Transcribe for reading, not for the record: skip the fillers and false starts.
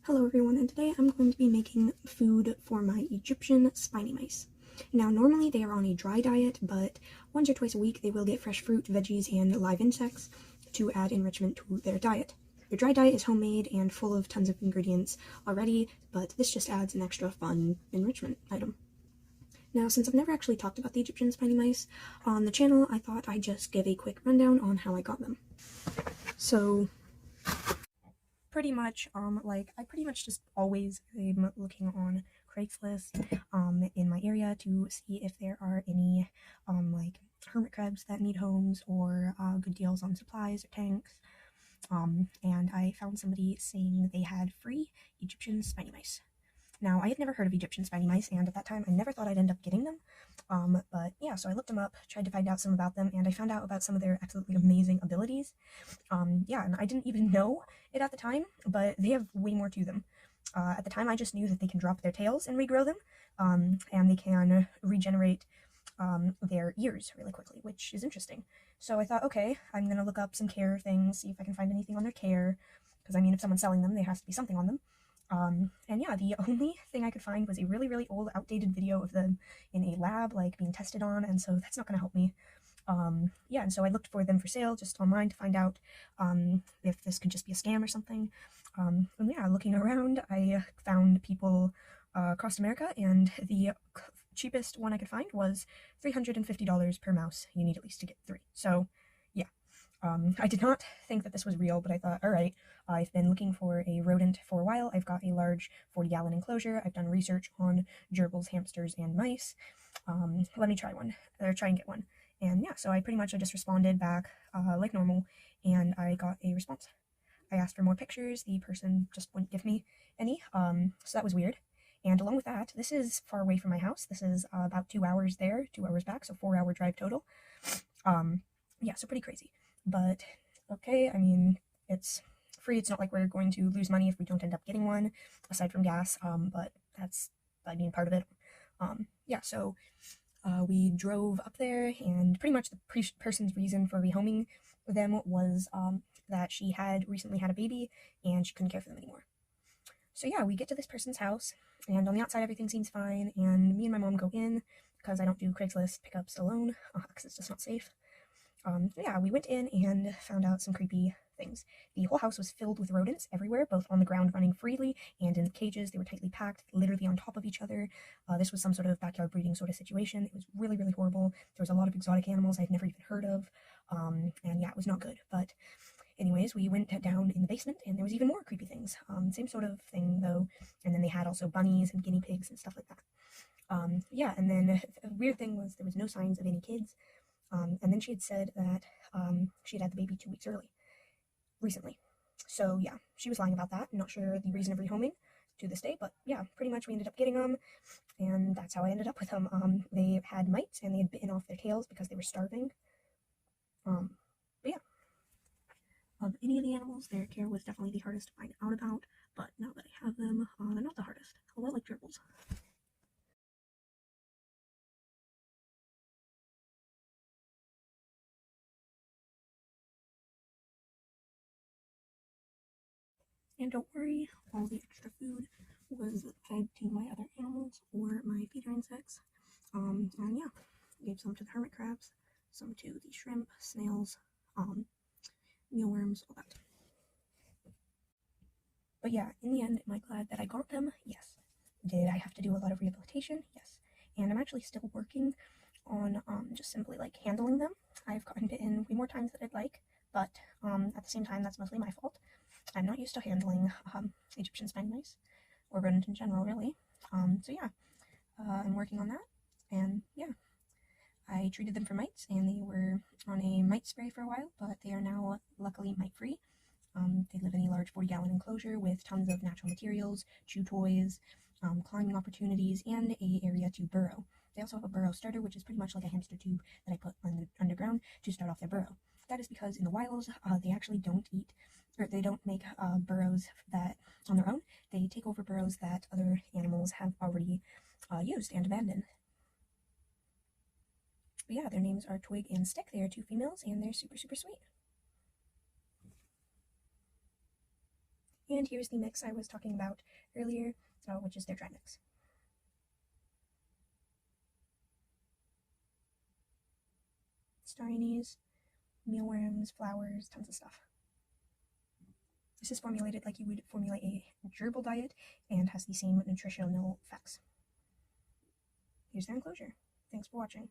Hello everyone, and today I'm going to be making food for my Egyptian spiny mice. Now normally they are on a dry diet, but once or twice a week they will get fresh fruit, veggies, and live insects to add enrichment to their diet. Their dry diet is homemade and full of tons of ingredients already, but this just adds an extra fun enrichment item. Now, since I've never actually talked about the Egyptian spiny mice on the channel, I thought I'd just give a quick rundown on how I got them. So pretty much, I pretty much just always am looking on Craigslist, in my area to see if there are any, hermit crabs that need homes or, good deals on supplies or tanks. And I found somebody saying they had free Egyptian spiny mice. Now, I had never heard of Egyptian spiny mice, and at that time, I never thought I'd end up getting them. But yeah, so I looked them up, tried to find out some about them, and I found out about some of their absolutely amazing abilities. Yeah, and I didn't even know it at the time, but they have way more to them. At the time, I just knew that they can drop their tails and regrow them, and they can regenerate their ears really quickly, which is interesting. So I thought, okay, I'm gonna look up some care things, see if I can find anything on their care, because I mean, if someone's selling them, there has to be something on them. And yeah, the only thing I could find was a really, really old, outdated video of them in a lab, like being tested on, and so that's not gonna help me. Yeah, and so I looked for them for sale just online to find out if this could just be a scam or something. And yeah, looking around, I found people across America, and the cheapest one I could find was $350 per mouse. You need at least to get 3. So yeah, I did not think that this was real, but I thought, all right, I've been looking for a rodent for a while. I've got a large 40-gallon enclosure. I've done research on gerbils, hamsters, and mice. Let me try one, or try and get one. And yeah, so I just responded back like normal, and I got a response. I asked for more pictures. The person just wouldn't give me any, so that was weird. And along with that, this is far away from my house. This is about 2 hours there, 2 hours back, so 4-hour drive total. Yeah, so pretty crazy. But okay, I mean, it's free. It's not like we're going to lose money if we don't end up getting one, aside from gas, but that's, I mean, part of it. Yeah, so we drove up there, and pretty much the person's reason for rehoming them was that she had recently had a baby and she couldn't care for them anymore. So yeah, we get to this person's house, and on the outside everything seems fine, and me and my mom go in because I don't do Craigslist pickups alone because it's just not safe. Yeah, we went in and found out some creepy things. The whole house was filled with rodents everywhere, both on the ground running freely and in cages. They were tightly packed, literally on top of each other. This was some sort of backyard breeding sort of situation. It was really, really horrible. There was a lot of exotic animals I'd never even heard of. And yeah, it was not good. But anyways, we went down in the basement, and there was even more creepy things. Same sort of thing, though. And then they had also bunnies and guinea pigs and stuff like that. Yeah, and then the weird thing was there was no signs of any kids. And then she had said that she had the baby 2 weeks recently. So yeah, she was lying about that. I'm not sure the reason of rehoming to this day, but yeah, pretty much we ended up getting them, and that's how I ended up with them. They had mites, and they had bitten off their tails because they were starving. But yeah, of any of the animals, their care was definitely the hardest to find out about, but now that I have them, they're not the hardest. A lot like gerbils. And don't worry, all the extra food was fed to my other animals or my feeder insects. And yeah, gave some to the hermit crabs, some to the shrimp, snails, mealworms, all that. But yeah, in the end, am I glad that I got them? Yes. Did I have to do a lot of rehabilitation? Yes. And I'm actually still working on just simply like handling them. I've gotten bitten way more times than I'd like, but at the same time, that's mostly my fault. I'm not used to handling Egyptian spiny mice, or rodent in general, really. So yeah, I'm working on that, and yeah, I treated them for mites, and they were on a mite spray for a while, but they are now luckily mite-free. They live in a large 40-gallon enclosure with tons of natural materials, chew toys, climbing opportunities, and a area to burrow. They also have a burrow starter, which is pretty much like a hamster tube that I put on the underground to start off their burrow. That is because in the wilds, they actually don't eat, or they don't make burrows that on their own. They take over burrows that other animals have already used and abandoned. But yeah, their names are Twig and Stick. They are 2 females, and they're super, super sweet. And here's the mix I was talking about earlier, which is their dry mix. Star anise, mealworms, flowers, tons of stuff. This is formulated like you would formulate a gerbil diet and has the same nutritional effects. Here's their enclosure. Thanks for watching.